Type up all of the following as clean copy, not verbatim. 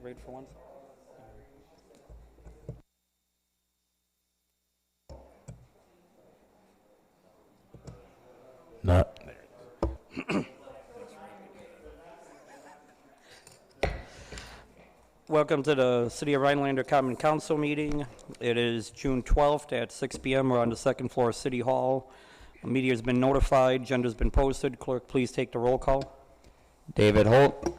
right for once? Not. Welcome to the City of Rhinelander Common Council meeting. It is June 12th at 6 p.m. We're on the second floor of City Hall. The media has been notified. Agenda's been posted. Clerk, please take the roll call. David Holt.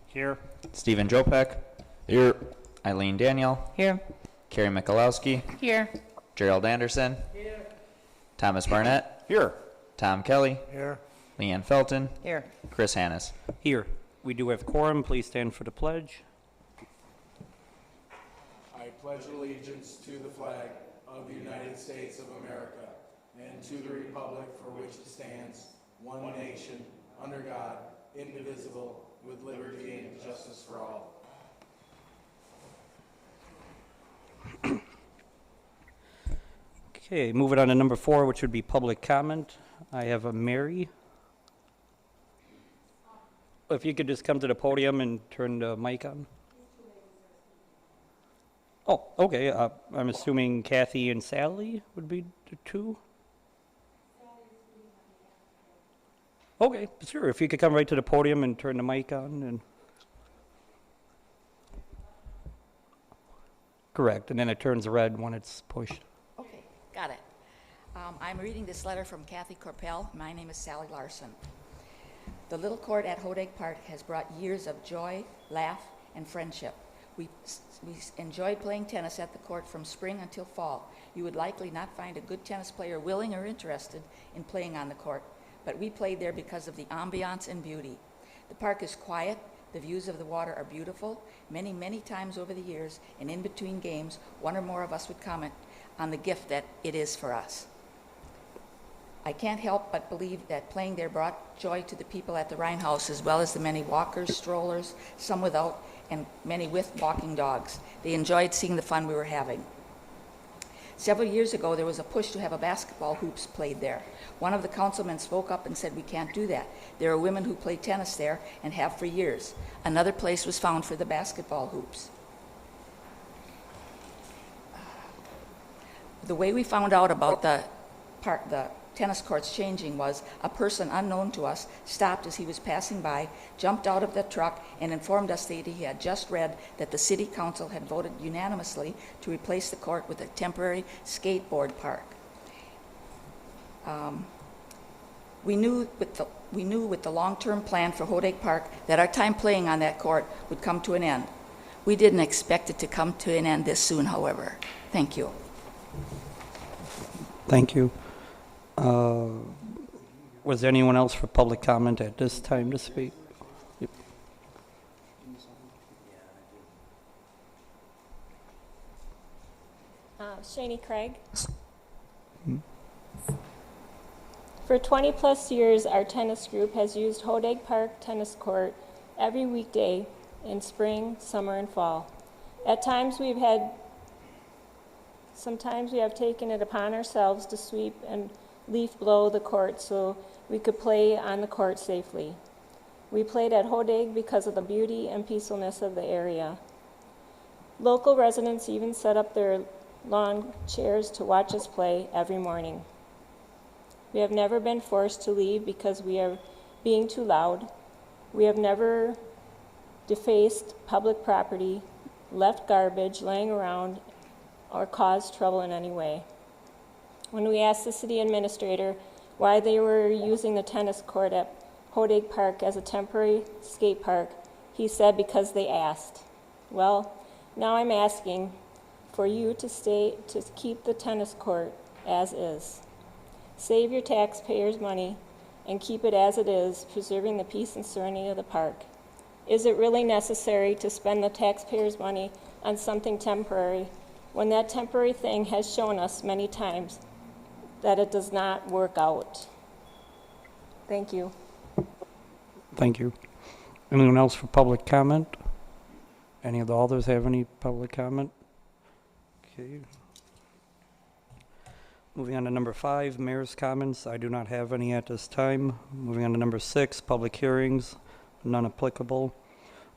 Here. Stephen Jopek. Here. Eileen Daniel. Here. Carrie Michalowski. Here. Gerald Anderson. Here. Thomas Barnett. Here. Tom Kelly. Here. Leanne Felton. Here. Chris Hannes. Here. We do have quorum. Please stand for the pledge. I pledge allegiance to the flag of the United States of America and to the republic for which it stands, one nation, under God, indivisible, with liberty and justice for all. Okay, moving on to number 4, which would be public comment. I have a Mary. If you could just come to the podium and turn the mic on. Oh, okay. I'm assuming Kathy and Sally would be the two. Okay, sure. If you could come right to the podium and turn the mic on. And correct, and then it turns red when it's pushed. Okay, got it. I'm reading this letter from Kathy Corpel. My name is Sally Larson. The little court at Hodag Park has brought years of joy, laugh, and friendship. We enjoyed playing tennis at the court from spring until fall. You would likely not find a good tennis player willing or interested in playing on the court, but we played there because of the ambiance and beauty. The park is quiet, the views of the water are beautiful. Many, many times over the years, and in between games, one or more of us would comment on the gift that it is for us. I can't help but believe that playing there brought joy to the people at the Rhine House, as well as the many walkers, strollers, some without, and many with walking dogs. They enjoyed seeing the fun we were having. Several years ago, there was a push to have a basketball hoops played there. One of the councilmen spoke up and said, "We can't do that. There are women who play tennis there and have for years." Another place was found for the basketball hoops. The way we found out about the tennis courts changing was a person unknown to us stopped as he was passing by, jumped out of the truck, and informed us that he had just read that the city council had voted unanimously to replace the court with a temporary skateboard park. We knew with the long-term plan for Hodag Park that our time playing on that court would come to an end. We didn't expect it to come to an end this soon, however. Thank you. Thank you. Was there anyone else for public comment at this time to speak? Yep. Shani Craig. For 20 plus years, our tennis group has used Hodag Park Tennis Court every weekday in spring, summer, and fall. At times sometimes we have taken it upon ourselves to sweep and leaf blow the court so we could play on the court safely. We played at Hodag because of the beauty and peacefulness of the area. Local residents even set up their lawn chairs to watch us play every morning. We have never been forced to leave because we are being too loud. We have never defaced public property, left garbage laying around, or caused trouble in any way. When we asked the city administrator why they were using the tennis court at Hodag Park as a temporary skate park, he said because they asked. Well, now I'm asking for you to keep the tennis court as is. Save your taxpayers' money and keep it as it is, preserving the peace and serenity of the park. Is it really necessary to spend the taxpayers' money on something temporary when that temporary thing has shown us many times that it does not work out? Thank you. Thank you. Anyone else for public comment? Any of the others have any public comment? Okay. Moving on to number 5, mayor's comments. I do not have any at this time. Moving on to number 6, public hearings, none applicable.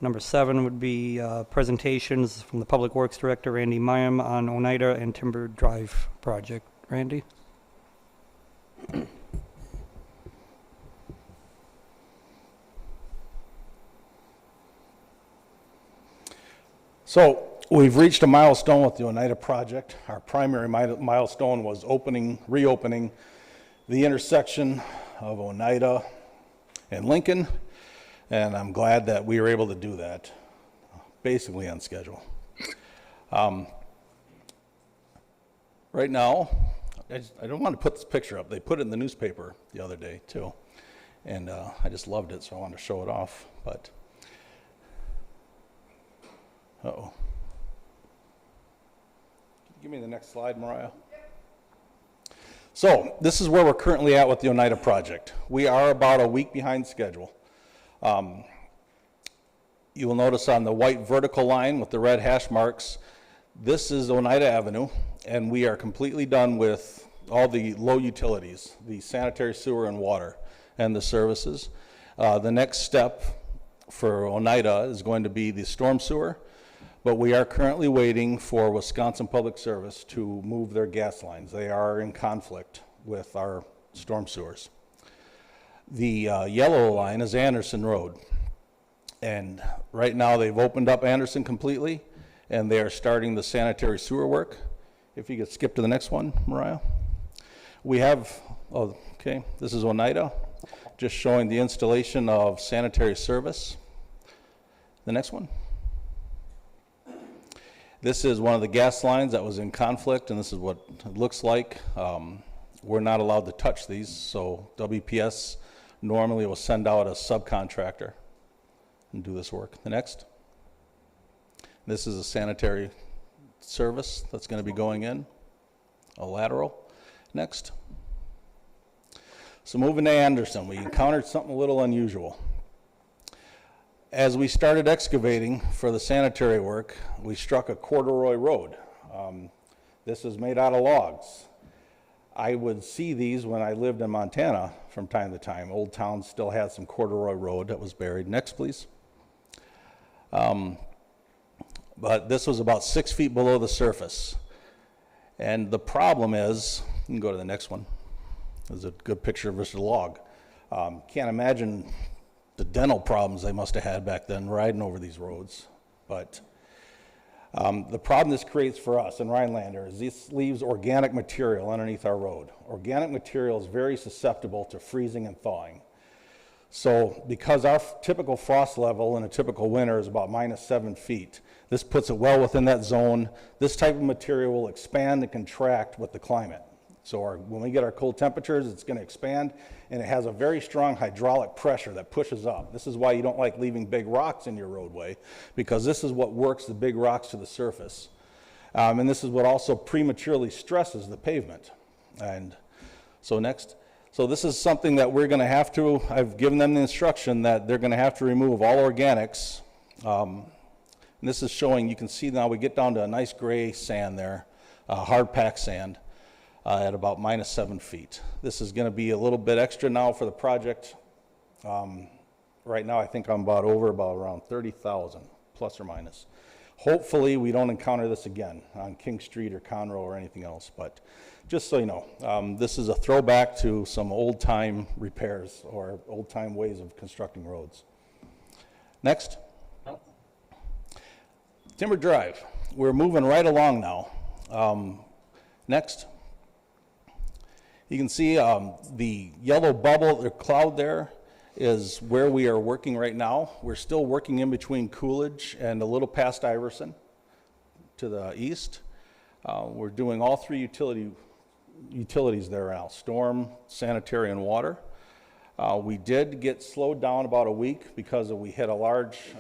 Number 7 would be presentations from the Public Works Director, Randy Mayam, on Oneida and Timber Drive project. Randy? So we've reached a milestone with the Oneida project. Our primary milestone was reopening the intersection of Oneida and Lincoln, and I'm glad that we were able to do that, basically on schedule. Right now, I don't want to put this picture up. They put it in the newspaper the other day too, and I just loved it, so I wanted to show it off. But uh-oh. Give me the next slide, Mariah. So this is where we're currently at with the Oneida project. We are about a week behind schedule. You will notice on the white vertical line with the red hash marks, this is Oneida Avenue, and we are completely done with all the low utilities, the sanitary sewer and water, and the services. The next step for Oneida is going to be the storm sewer, but we are currently waiting for Wisconsin Public Service to move their gas lines. They are in conflict with our storm sewers. The yellow line is Anderson Road. And right now they've opened up Anderson completely, and they are starting the sanitary sewer work. If you could skip to the next one, Mariah. We have, oh, okay, this is Oneida, just showing the installation of sanitary service. The next one. This is one of the gas lines that was in conflict, and this is what it looks like. We're not allowed to touch these, so WPS normally will send out a subcontractor and do this work. The next. This is a sanitary service that's going to be going in, a lateral. Next. So moving to Anderson, we encountered something a little unusual. As we started excavating for the sanitary work, we struck a corduroy road. This is made out of logs. I would see these when I lived in Montana from time to time. Old Town still had some corduroy road that was buried. Next, please. But this was about 6 feet below the surface. And the problem is, you can go to the next one. There's a good picture of this log. Can't imagine the dental problems they must have had back then riding over these roads. But the problem this creates for us in Rhinelander is this leaves organic material underneath our road. Organic material is very susceptible to freezing and thawing. So because our typical frost level in a typical winter is about -7 feet, this puts it well within that zone. This type of material will expand and contract with the climate. So when we get our cold temperatures, it's going to expand, and it has a very strong hydraulic pressure that pushes up. This is why you don't like leaving big rocks in your roadway, because this is what works the big rocks to the surface. And this is what also prematurely stresses the pavement. And so next. So this is something that we're going to have to, I've given them the instruction that they're going to have to remove all organics. And this is showing, you can see now we get down to a nice gray sand there, hard packed sand. At about -7 feet. This is going to be a little bit extra now for the project. Right now I think I'm about around 30,000 plus or minus. Hopefully we don't encounter this again on King Street or Conroe or anything else, but just so you know, this is a throwback to some old time repairs or old time ways of constructing roads. Next. Timber Drive. We're moving right along now. Next. You can see the yellow bubble or cloud there is where we are working right now. We're still working in between Coolidge and a little past Iverson to the east. We're doing all three utilities there now, storm, sanitary, and water. We did get slowed down about a week because we hit a large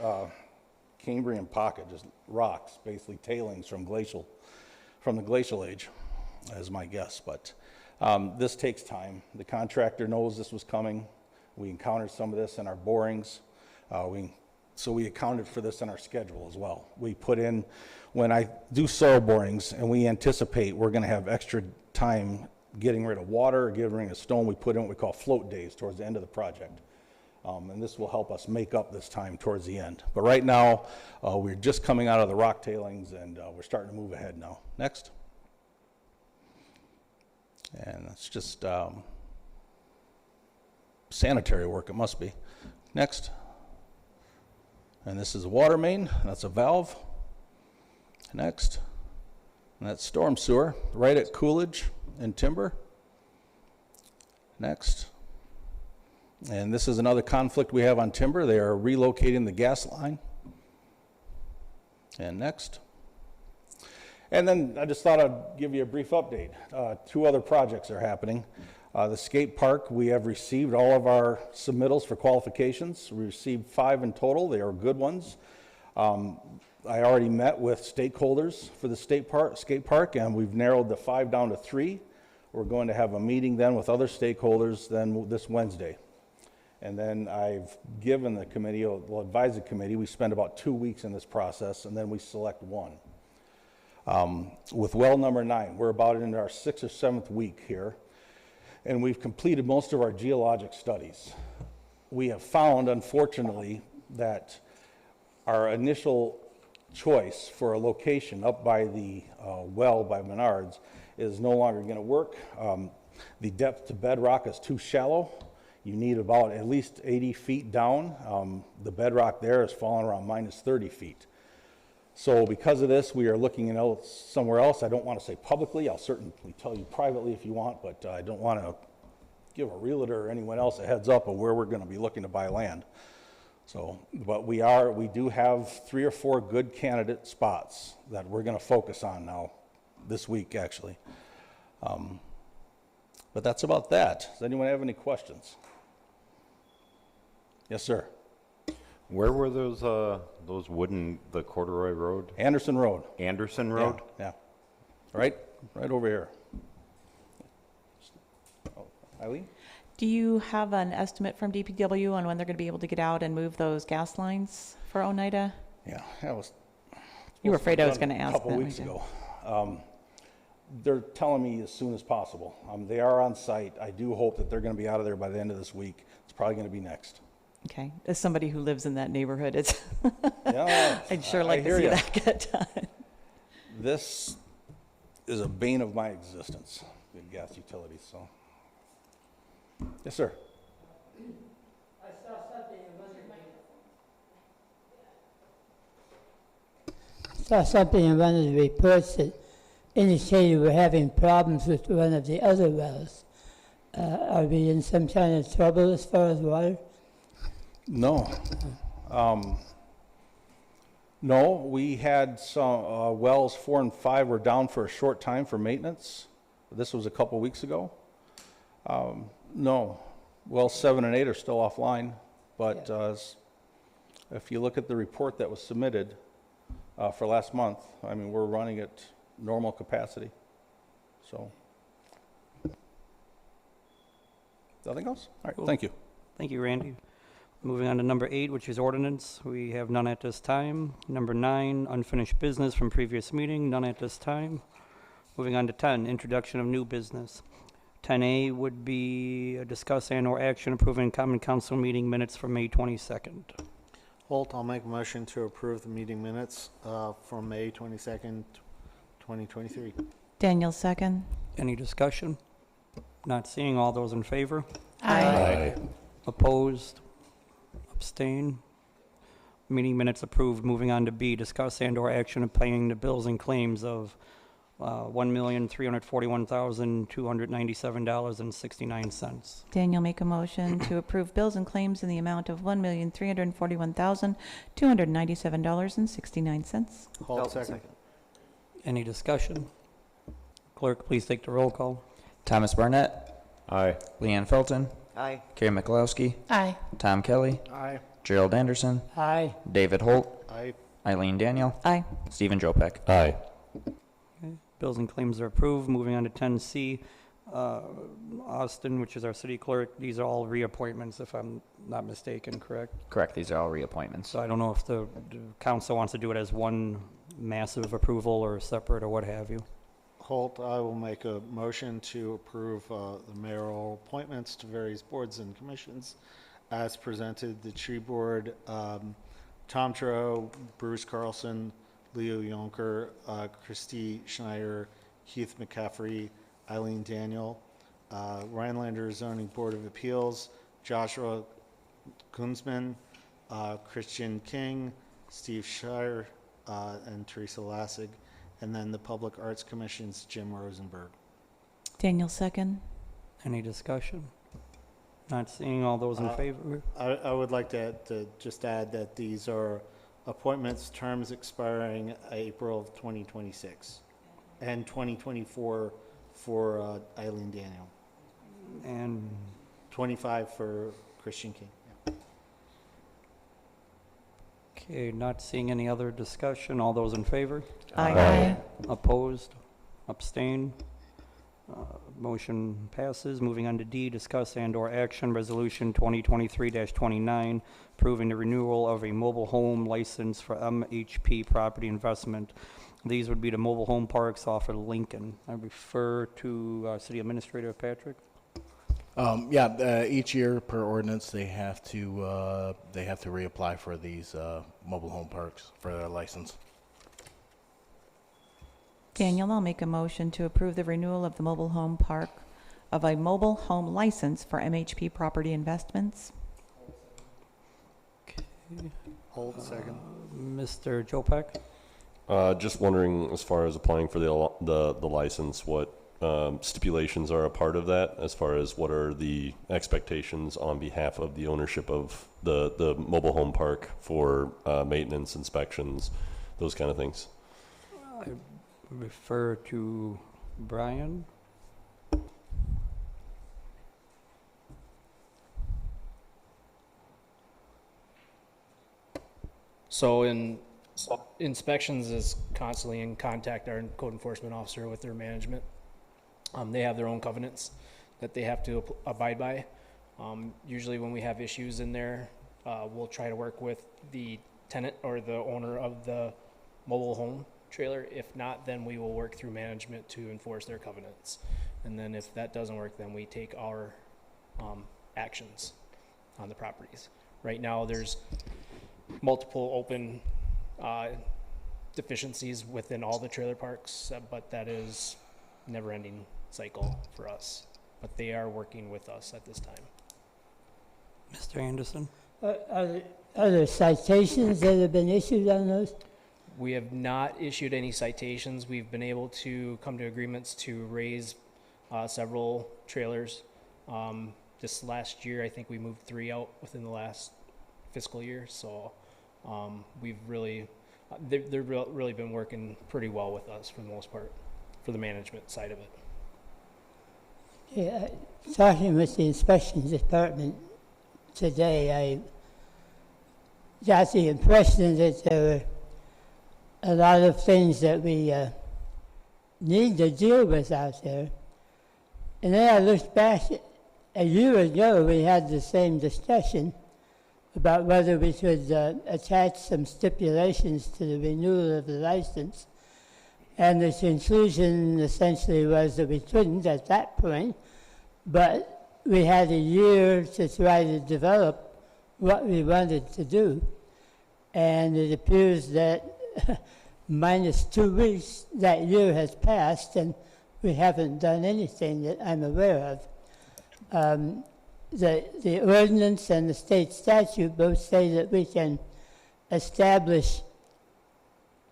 Cambrian pocket, just rocks, basically tailings from the glacial age, as my guess, but this takes time. The contractor knows this was coming. We encountered some of this in our borings. So we accounted for this in our schedule as well. We put in, when I do soil borings and we anticipate we're going to have extra time getting rid of water, getting rid of stone, we put in what we call float days towards the end of the project. And this will help us make up this time towards the end. But right now, we're just coming out of the rock tailings, and we're starting to move ahead now. Next. And that's just sanitary work, it must be. Next. And this is a water main, that's a valve. Next. And that's storm sewer, right at Coolidge and Timber. Next. And this is another conflict we have on Timber. They are relocating the gas line. And next. And then I just thought I'd give you a brief update. 2 other projects are happening. The skate park, we have received all of our submittals for qualifications. We received 5 in total. They are good ones. I already met with stakeholders for the skate park, and we've narrowed the 5 down to 3. We're going to have a meeting then with other stakeholders then this Wednesday. And then I've given the committee, will advise the committee, we spend about 2 weeks in this process, and then we select one. With well number 9, we're about into our 6th or 7th week here, and we've completed most of our geologic studies. We have found, unfortunately, that our initial choice for a location up by the well by Menards is no longer going to work. The depth to bedrock is too shallow. You need about at least 80 feet down. The bedrock there is falling around minus 30 feet. So because of this, we are looking somewhere else. I don't want to say publicly. I'll certainly tell you privately if you want, but I don't want to give a realtor or anyone else a heads up of where we're going to be looking to buy land. So, but we do have 3 or 4 good candidate spots that we're going to focus on now this week, actually. But that's about that. Does anyone have any questions? Yes, sir. Where were those wooden, the corduroy road? Anderson Road. Anderson Road? Yeah. Right over here. Oh, Eileen? Do you have an estimate from DPW on when they're going to be able to get out and move those gas lines for Oneida? Yeah, that was. You were afraid I was going to ask a couple that, weeks weren't you? ago. They're telling me as soon as possible. They are on site. I do hope that they're going to be out of there by the end of this week. It's probably going to be next. Okay. As somebody who lives in that neighborhood, it's Yeah, I'd sure like to see that get done. This is a bane of my existence, the gas utilities. So, yes, sir. I saw something in one of the reports that indicated we're having problems with one of the other wells. Are we in some kind of trouble as far as water? No. No, we had some wells 4 and 5 were down for a short time for maintenance. This was a couple weeks ago. No, wells 7 and 8 are still offline, but if you look at the report that was submitted for last month, I mean, we're running at normal capacity. So, nothing else? All right, Cool. Thank you. Thank you, Randy. Moving on to number 8, which is ordinance. We have none at this time. Number 9, unfinished business from previous meeting, none at this time. Moving on to 10, introduction of new business. 10A would be a discuss and/or action approving common council meeting minutes for May 22nd. Holt, I'll make a motion to approve the meeting minutes from May 22nd, 2023. Daniel, second. Any discussion? Not seeing. All those in favor? Aye. Opposed? Abstain? Meeting minutes approved. Moving on to B, discuss and/or action of paying the bills and claims of $1,341,297.69. Daniel, make a motion to approve bills and claims in the amount of $1,341,297.69. Holt, second. Any discussion? Clerk, please take the roll call. Thomas Barnett, Aye. Leanne Felton, Aye. Carrie McLowski, Aye. Tom Kelly, Aye. Gerald Anderson, Aye. David Holt, Aye. Eileen Daniel, Aye. Stephen Jopek. Aye. Bills and claims are approved. Moving on to 10C, Austin, which is our city clerk. These are all reappointments, if I'm not mistaken, correct? Correct, these are all reappointments. So I don't know if the council wants to do it as one massive approval or separate or what have you. Holt, I will make a motion to approve the mayoral appointments to various boards and commissions as presented. The tree board, Tom Trejo, Bruce Carlson, Leo Yonker, Christy Schneider, Heath McCaffrey, Eileen Daniel, Rhinelander Zoning Board of Appeals, Joshua Kunzman, Christian King, Steve Shire, and Teresa Lassig, and then the Public Arts Commission's Jim Rosenberg. Daniel second. Any discussion? Not seeing. All those in favor? I would like to just add that these are appointments, terms expiring April of 2026, and 2024 for Eileen Daniel, And 25 for Christian King. Yeah. okay, not seeing any other discussion. All those in favor? Aye. Opposed? Abstain? Motion passes. Moving on to D, discuss and/or action resolution 2023-29, approving the renewal of a mobile home license for MHP property investment. These would be the mobile home parks off of Lincoln. I refer to City Administrator Patrick. Each year per ordinance, they have to reapply for these mobile home parks for their license. Daniel, I'll make a motion to approve the renewal of the mobile home park of a mobile home license for MHP Property Investments. Hold second. Mr. Jopek? Just wondering, as far as applying for the license, what stipulations are a part of that, as far as what are the expectations on behalf of the ownership of the mobile home park for maintenance, inspections, those kind of things? I refer to Brian. So in inspections is constantly in contact our code enforcement officer with their management. They have their own covenants that they have to abide by. Usually when we have issues in there, we'll try to work with the tenant or the owner of the mobile home trailer. If not, then we will work through management to enforce their covenants. And then if that doesn't work, then we take our actions on the properties. Right now, there's multiple open deficiencies within all the trailer parks, but that is never-ending cycle for us. But they are working with us at this time. Mr. Anderson? Are there citations that have been issued on those? We have not issued any citations. We've been able to come to agreements to raise several trailers. This last year, I think we moved 3 out within the last fiscal year. So we've really, they've really been working pretty well with us for the most part, for the management side of it. Yeah, talking with the inspections department today, I got the impression that there were a lot of things that we need to deal with out there. And then I looked back, a year ago we had the same discussion about whether we should attach some stipulations to the renewal of the license. And the conclusion essentially was that we couldn't at that point, but we had a year to try to develop what we wanted to do. And it appears that minus 2 weeks, that year has passed, and we haven't done anything that I'm aware of. The ordinance and the state statute both say that we can establish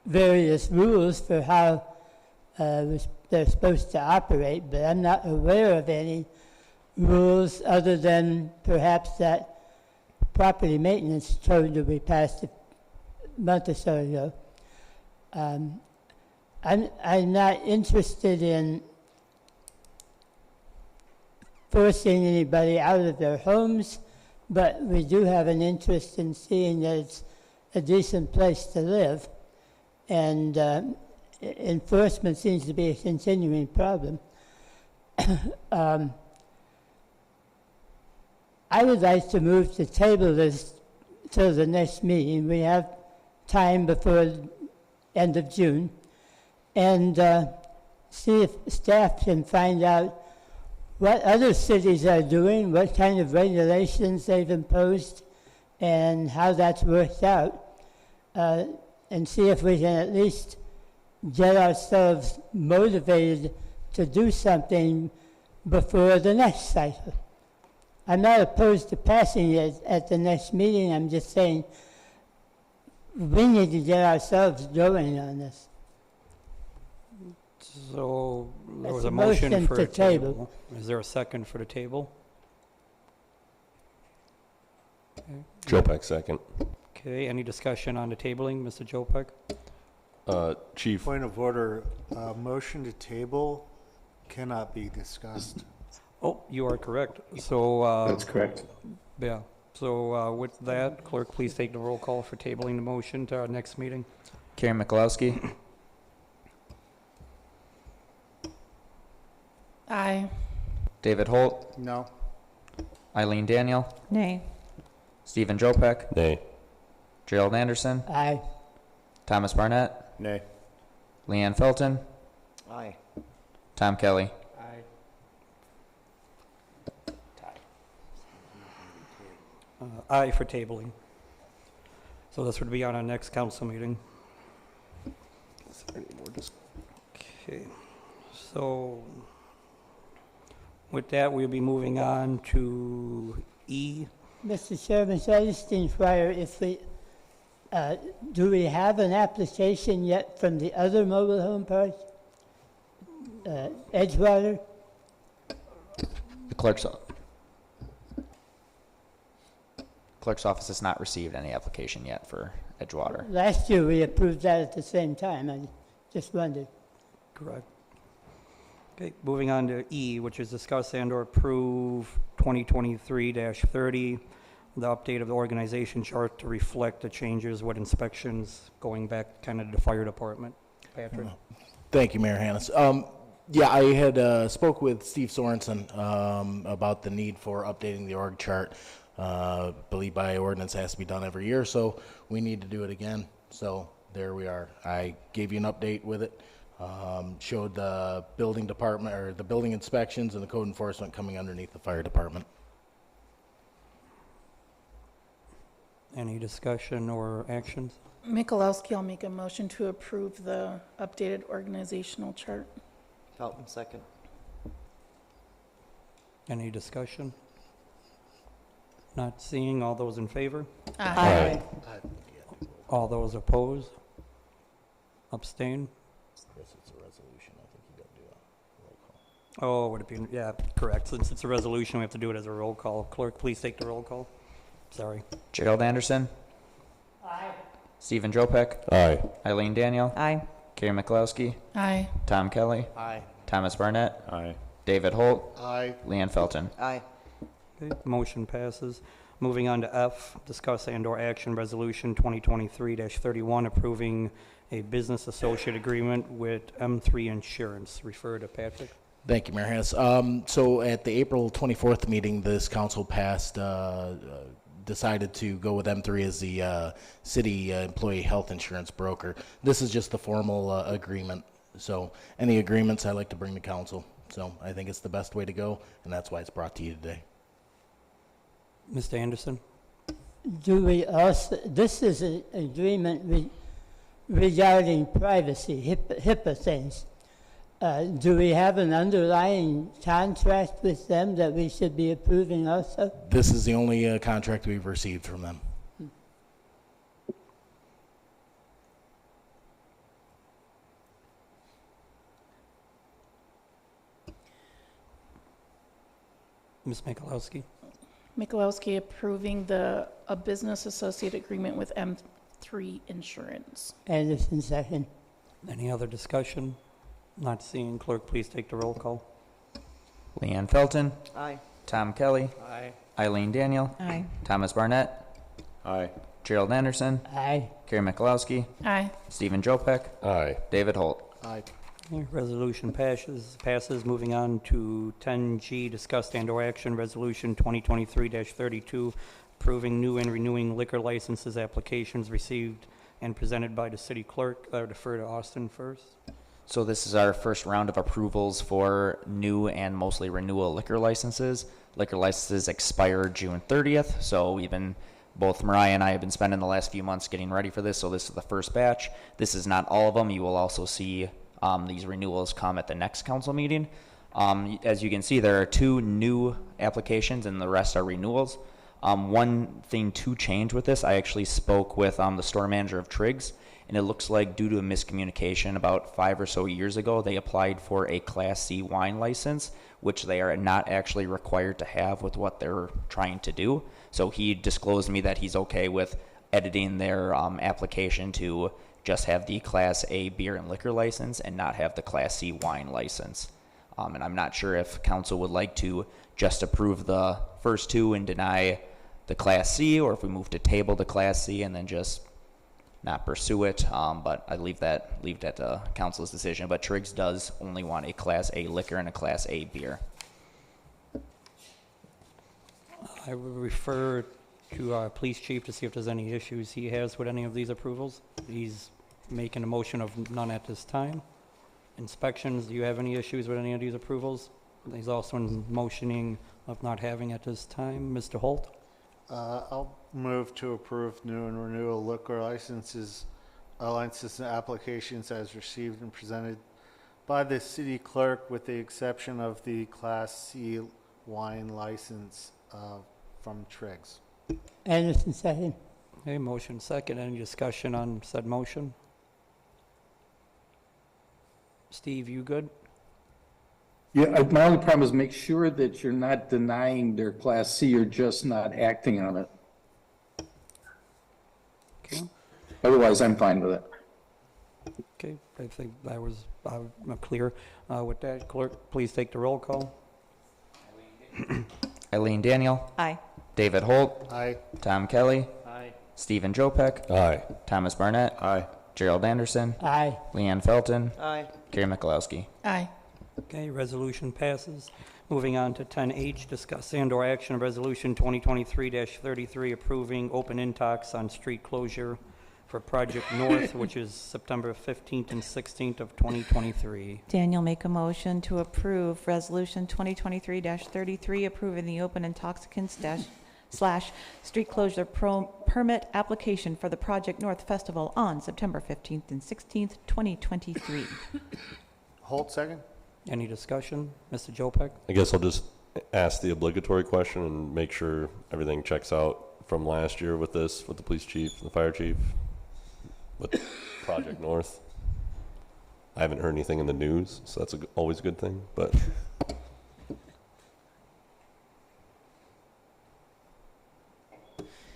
various rules for how they're supposed to operate, but I'm not aware of any rules other than perhaps that property maintenance code that we passed a month or so ago. I'm not interested in forcing anybody out of their homes, but we do have an interest in seeing that it's a decent place to live. And enforcement seems to be a continuing problem. I would like to move to table this till the next meeting. We have time before the end of June, and see if staff can find out what other cities are doing, what kind of regulations they've imposed, and how that's worked out, and see if we can at least get ourselves motivated to do something before the next cycle. I'm not opposed to passing it at the next meeting. I'm just saying we need to get ourselves going on this. So there was That's a a motion motion for to a table. table. Is there a second for the table? Joe Peck, second. Okay, any discussion on the tabling, Mr. Jopek? Chief, Point of order, motion to table cannot be discussed. Oh, you are correct. So, That's correct. yeah. So with that, clerk, please take the roll call for tabling the motion to our next meeting. Karen Mikulowski. Aye. David Holt. No. Eileen Daniel. Nay. Stephen Jopek. nay. Gerald Anderson. Aye. Thomas Barnett. Nay. Leanne Felton. Aye. Tom Kelly. Aye. Aye for tabling. So this would be on our next council meeting. Is there any more Okay, so with that, we'll be moving on to E. Mr. Chairman, so I just inquire if we, do we have an application yet from the other mobile home park? Edgewater? The clerk's office has not received any application yet for Edgewater. Last year, we approved that at the same time. I just wondered. Correct. Okay, moving on to E, which is discuss and/or approve 2023-30, the update of the organization chart to reflect the changes with inspections going back kind of to the fire department. Patrick? Thank you, Mayor Hannes. Yeah, I had spoke with Steve Sorensen about the need for updating the org chart. Believe by ordinance has to be done every year, so we need to do it again. So there we are. I gave you an update with it. Showed the building department or the building inspections and the code enforcement coming underneath the fire department. Any discussion or actions? Mikulowski, I'll make a motion to approve the updated organizational chart. Felton, second. Any discussion? Not seeing. All those in favor? Aye. All those opposed? Abstain? Yes, it's a resolution. I think you got to do a roll call. Oh, would it be, yeah, correct. Since it's a resolution, we have to do it as a roll call. Clerk, please take the roll call. Sorry. Gerald Anderson. Aye. Stephen Jopek. Aye. Eileen Daniel. Aye. Karen Mikulowski. Aye. Tom Kelly. Aye. Thomas Barnett. Aye. David Holt. Aye. Leanne Felton. Aye. Okay, motion passes. Moving on to F, discuss and/or action resolution 2023-31, approving a business associate agreement with M3 Insurance. Refer to Patrick. Thank you, Mayor Hannes. So at the April 24th meeting, this council passed, decided to go with M3 as the city employee health insurance broker. This is just the formal agreement. So any agreements I'd like to bring to council. So I think it's the best way to go, and that's why it's brought to you today. Mr. Anderson? Do we also, this is an agreement regarding privacy, HIPAA things. Do we have an underlying contract with them that we should be approving also? This is the only contract we've received from them. Ms. Mikulowski? Mikulowski approving a business associate agreement with M3 Insurance. Anderson, second. Any other discussion? Not seeing. Clerk, please take the roll call. Leanne Felton. Aye. Tom Kelly. Aye. Eileen Daniel. Aye. Thomas Barnett. Aye. Gerald Anderson. Aye. Karen Mikulowski. Aye. Stephen Jopek. Aye. David Holt. Aye. Okay, resolution passes. Moving on to 10G, discussed and/or action resolution 2023-32, approving new and renewing liquor licenses applications received and presented by the city clerk. I would defer to Austin first. So this is our first round of approvals for new and mostly renewal liquor licenses. Liquor licenses expire June 30th, so both Mariah and I have been spending the last few months getting ready for this, so this is the first batch. This is not all of them. You will also see these renewals come at the next council meeting. As you can see, there are 2 new applications and the rest are renewals. One thing to change with this, I actually spoke with the store manager of Triggs, and it looks like due to a miscommunication about 5 or so years ago, they applied for a Class C wine license, which they are not actually required to have with what they're trying to do. So he disclosed to me that he's okay with editing their application to just have the Class A beer and liquor license and not have the Class C wine license. And I'm not sure if council would like to just approve the first 2 and deny the Class C, or if we move to table the Class C and then just not pursue it. But I leave that council's decision. But Triggs does only want a Class A liquor and a Class A beer. I would refer to our police chief to see if there's any issues he has with any of these approvals. He's making a motion of none at this time. Inspections, do you have any issues with any of these approvals? He's also motioning of not having at this time. Mr. Holt? I'll move to approve new and renewal liquor licenses and applications as received and presented by the city clerk, with the exception of the Class C wine license from Triggs. Anderson, second. Okay, motion second. Any discussion on said motion? Steve, you good? Yeah, my only problem is make sure that you're not denying their Class C, you're just not acting on it. Okay. Otherwise, I'm fine with it. Okay, I think that was clear. With that, clerk, please take the roll call. Eileen Daniel. Aye. David Holt. Aye. Tom Kelly. Aye. Stephen Jopek. Aye. Thomas Barnett. Aye. Gerald Anderson. Aye. Leanne Felton. Aye. Gary Mikulowski. Aye. Okay, resolution passes. Moving on to 10H, discuss and/or action of resolution 2023-33 approving open intox on street closure for Project North, which is September 15th and 16th of 2023. Daniel, make a motion to approve Resolution 2023-33, approving the open intoxicants / street closure permit application for the Project North Festival on September 15th and 16th, 2023. Holt, second. Any discussion? Mr. Jopek? I guess I'll just ask the obligatory question and make sure everything checks out from last year with this, with the police chief, the fire chief, with Project North. I haven't heard anything in the news, so that's always a good thing, but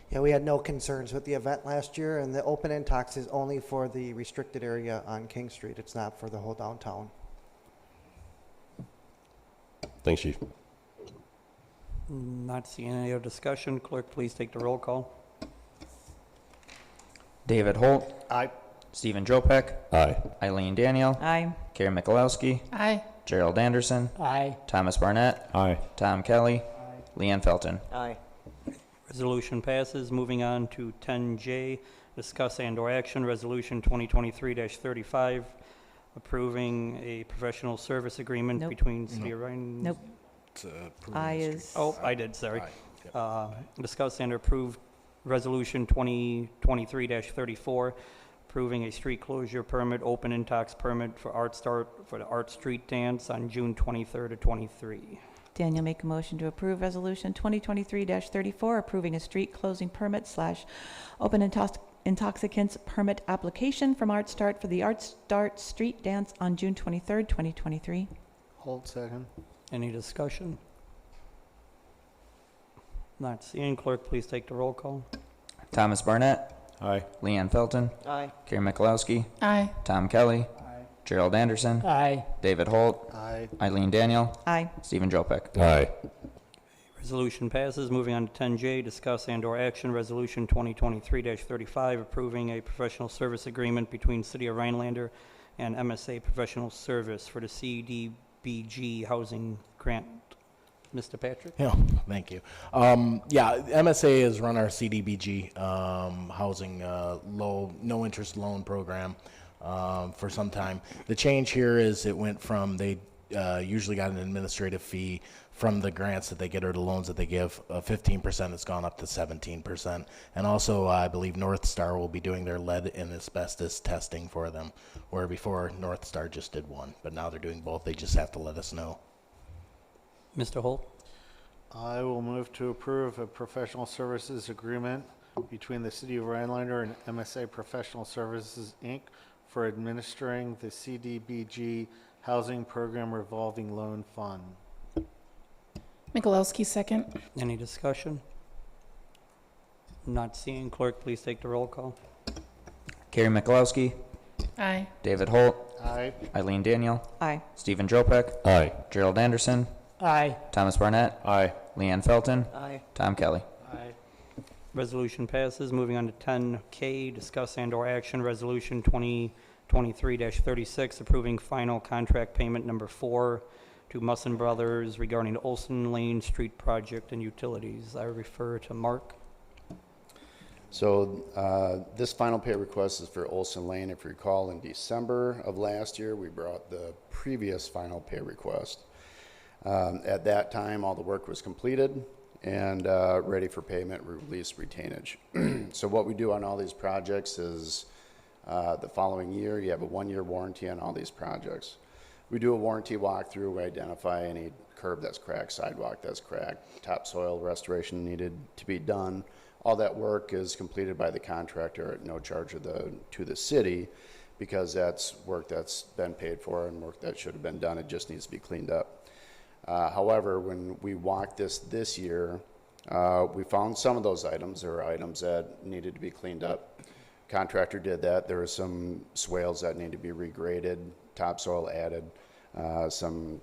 Yeah, we had no concerns with the event last year, and the open intox is only for the restricted area on King Street. It's not for the whole downtown. thanks, chief. Not seeing any other discussion. Clerk, please take the roll call. David Holt. Aye. Stephen Jopek. Aye. Eileen Daniel. Aye. Gary Mikulowski. Aye. Gerald Anderson. Aye. Thomas Barnett. Aye. Tom Kelly. Leanne Felton. Aye. Resolution passes. Moving on to 10J, discuss and/or action resolution 2023-35 approving a professional service agreement Nope. between City of Rhinelander. Nope. Aye is. Oh, I did, sorry. Aye, yep. Discuss and approve resolution 2023-34 approving a street closure permit, open intox permit for the Art Street Dance on June 23rd to 23. Daniel, make a motion to approve Resolution 2023-34, approving a street closing permit / open intoxicants permit application from Art Start for the Art Start Street Dance on June 23rd, 2023. Holt, second. Any discussion? Not seeing. Clerk, please take the roll call. Thomas Barnett. Aye. Leanne Felton. Aye. Gary Mikulowski. Aye. Tom Kelly. Gerald Anderson. Aye. David Holt. Aye. Eileen Daniel. Aye. Stephen Jopek. Aye. Resolution passes. Moving on to 10J, discuss and/or action resolution 2023-35 approving a professional service agreement between City of Rhinelander and MSA Professional Service for the CDBG housing grant. Mr. Patrick? Yeah, thank you. MSA has run our CDBG housing no interest loan program for some time. The change here is it went from they usually got an administrative fee from the grants that they get or the loans that they give. 15% has gone up to 17%. And also, I believe North Star will be doing their lead and asbestos testing for them, where before North Star just did one, but now they're doing both. They just have to let us know. Mr. Holt? I will move to approve a professional services agreement between the City of Rhinelander and MSA Professional Services, Inc. for administering the CDBG Housing Program Revolving Loan Fund. Michalowski, second. Any discussion? Not seeing. Clerk, please take the roll call. Carrie Michalowski, Aye. David Holt, Aye. Eileen Daniel, Aye. Stephen Jopek, Aye. Gerald Anderson, Aye. Thomas Barnett, Aye. Leanne Felton, Aye. Tom Kelly. Aye. Resolution passes. Moving on to 10K, discuss and/or action resolution 2023-36, approving final contract payment number 4 to Musson Brothers regarding the Olson Lane Street project and utilities. I refer to Mark. So this final pay request is for Olson Lane. If you recall, in December of last year, we brought the previous final pay request. At that time, all the work was completed and ready for payment, release retainage. So what we do on all these projects is the following year, you have a 1-year warranty on all these projects. We do a warranty walkthrough, we identify any curb that's cracked, sidewalk that's cracked, topsoil restoration needed to be done. All that work is completed by the contractor at no charge to the city, because that's work that's been paid for and work that should have been done. It just needs to be cleaned up. However, when we walked this year, we found some of those items. There were items that needed to be cleaned up. Contractor did that. There were some swales that need to be regraded, topsoil added, some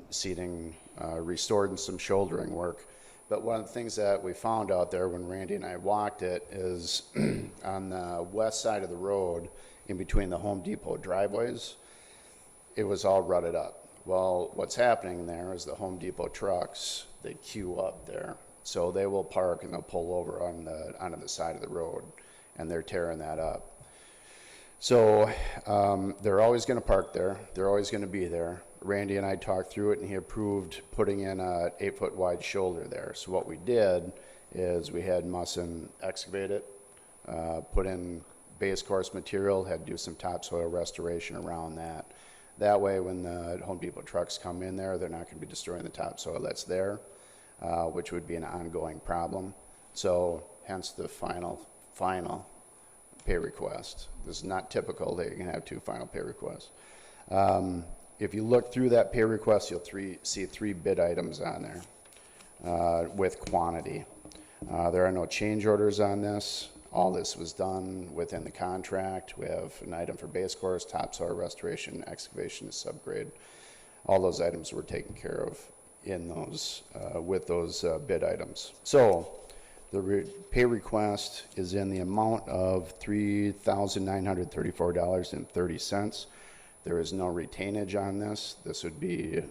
seating restored, and some shouldering work. But one of the things that we found out there when Randy and I walked it is on the west side of the road, in between the Home Depot driveways, it was all rutted up. Well, what's happening there is the Home Depot trucks, they queue up there. So they will park and they'll pull over onto the side of the road, and they're tearing that up. So they're always going to park there. They're always going to be there. Randy and I talked through it, and he approved putting in a 8-foot wide shoulder there. So what we did is we had Musson excavate it, put in base course material, had to do some topsoil restoration around that. That way, when the Home Depot trucks come in there, they're not going to be destroying the topsoil that's there, which would be an ongoing problem. So hence the final pay request. This is not typical that you can have 2 final pay requests. If you look through that pay request, you'll see 3 bid items on there with quantity. There are no change orders on this. All this was done within the contract. We have an item for base course, topsoil restoration, excavation, subgrade. All those items were taken care of in those with those bid items. So the pay request is in the amount of $3,934.30. There is no retainage on this. This would be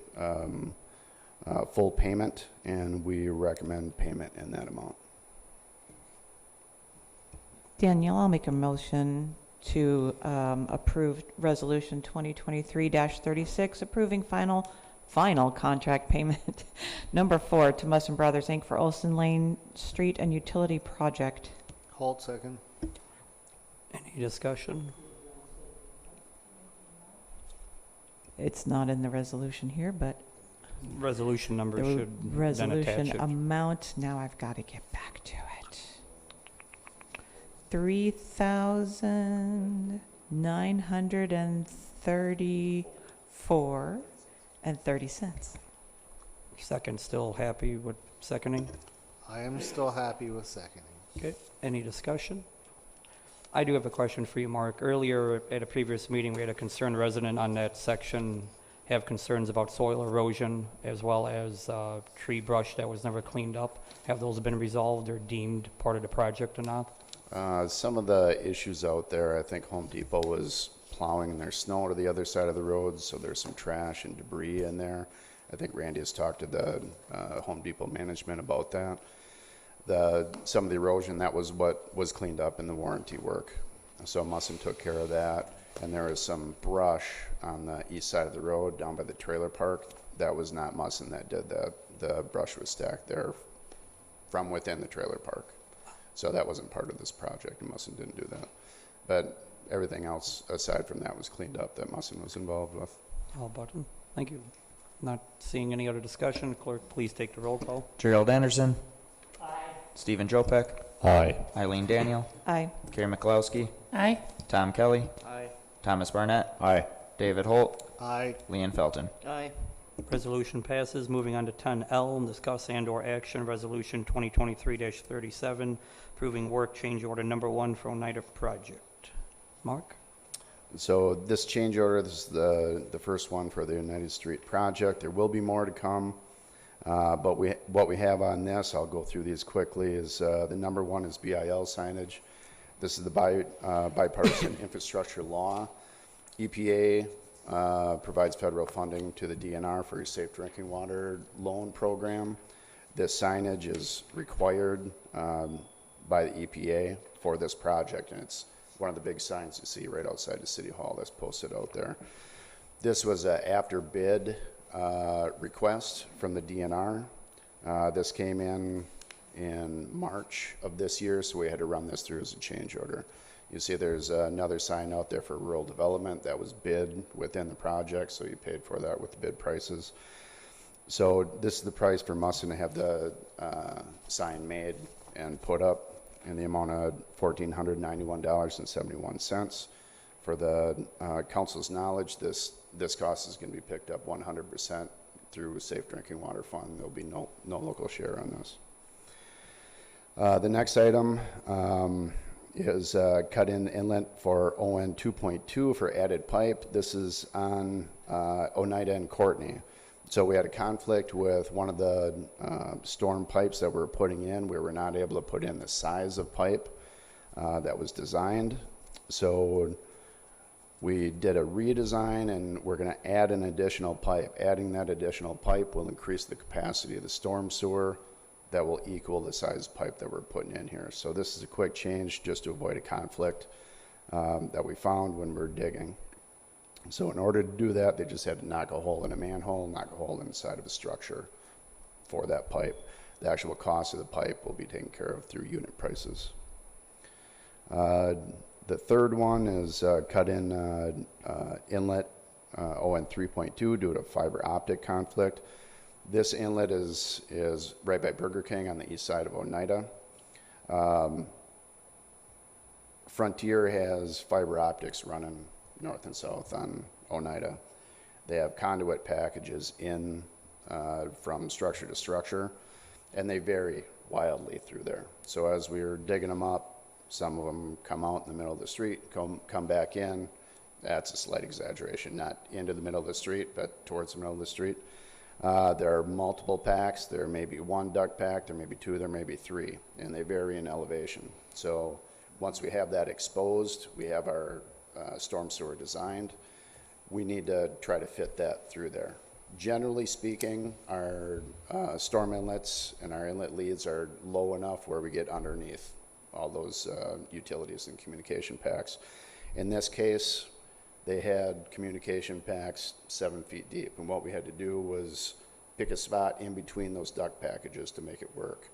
full payment, and we recommend payment in that amount. Danielle, I'll make a motion to approve Resolution 2023-36, approving final contract payment number 4 to Musson Brothers, Inc. for Olson Lane Street and Utility Project. Holt, second. Any discussion? It's not in the resolution here, but Resolution number the should then resolution attach it. amount, now I've got to get back to it. $3,934.30. Second, still happy with seconding? I am still happy with seconding. Okay, any discussion? I do have a question for you, Mark. Earlier at a previous meeting, we had a concerned resident on that section have concerns about soil erosion as well as tree brush that was never cleaned up. Have those been resolved or deemed part of the project or not? Some of the issues out there, I think Home Depot was plowing their snow to the other side of the road, so there's some trash and debris in there. I think Randy has talked to the Home Depot management about that. Some of the erosion, that was what was cleaned up in the warranty work. So Musson took care of that. and there was some brush on the east side of the road down by the trailer park. That was not Musson that did that. The brush was stacked there from within the trailer park. So that wasn't part of this project, and Musson didn't do that. But everything else aside from that was cleaned up that Musson was involved with. All button. Thank you. Not seeing any other discussion. Clerk, please take the roll call. Gerald Anderson. Aye. Stephen Jopek. Aye. Eileen Daniel. Aye. Carrie McLowski. Aye. Tom Kelly. Aye. Thomas Barnett. Aye. David Holt. Aye. Leon Felton. Aye. Resolution passes. Moving on to 10L, discuss and/or action Resolution 2023-37, approving work change order number 1 for Oneida project. Mark? So this change order, this is the first one for the United Street project. There will be more to come, but what we have on this, I'll go through these quickly, is the number 1 is BIL signage. This is the bipartisan infrastructure law. EPA provides federal funding to the DNR for a safe drinking water loan program. This signage is required by the EPA for this project, and it's one of the big signs you see right outside the City Hall that's posted out there. This was an after bid request from the DNR. This came in March of this year, so we had to run this through as a change order. You see there's another sign out there for rural development that was bid within the project, so you paid for that with the bid prices. So this is the price for Musson to have the sign made and put up in the amount of $1,491.71. For the council's knowledge, this cost is going to be picked up 100% through Safe Drinking Water Fund. There'll be no local share on this. The next item is cut in inlet for ON 2.2 for added pipe. This is on Oneida and Courtney. So we had a conflict with one of the storm pipes that we were putting in. We were not able to put in the size of pipe that was designed. So we did a redesign, and we're going to add an additional pipe. Adding that additional pipe will increase the capacity of the storm sewer. That will equal the size of pipe that we're putting in here. So this is a quick change just to avoid a conflict that we found when we were digging. So in order to do that, they just had to knock a hole in a manhole, knock a hole inside of a structure for that pipe. The actual cost of the pipe will be taken care of through unit prices. The third one is cut in inlet ON 3.2 due to fiber optic conflict. This inlet is right by Burger King on the east side of Oneida. Frontier has fiber optics running north and south on Oneida. They have conduit packages in from structure to structure, and they vary wildly through there. So as we were digging them up, some of them come out in the middle of the street, come back in. That's a slight exaggeration, not into the middle of the street, but towards the middle of the street. There are multiple packs. There may be 1 duct pack, there may be 2, there may be 3, and they vary in elevation. So once we have that exposed, we have our storm sewer designed. We need to try to fit that through there. Generally speaking, our storm inlets and our inlet leads are low enough where we get underneath all those utilities and communication packs. In this case, they had communication packs 7 feet deep, and what we had to do was pick a spot in between those duct packages to make it work.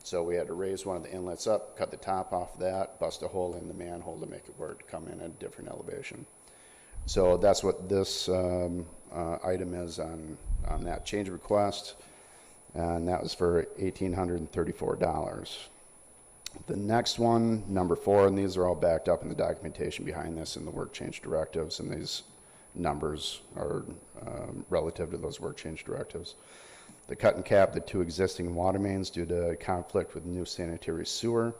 So we had to raise one of the inlets up, cut the top off that, bust a hole in the manhole to make it work, to come in at a different elevation. So that's what this item is on that change request, and that was for $1,834. The next one, number 4, and these are all backed up in the documentation behind this and the work change directives, and these numbers are relative to those work change directives. The cut and cap the 2 existing water mains due to conflict with new sanitary sewer.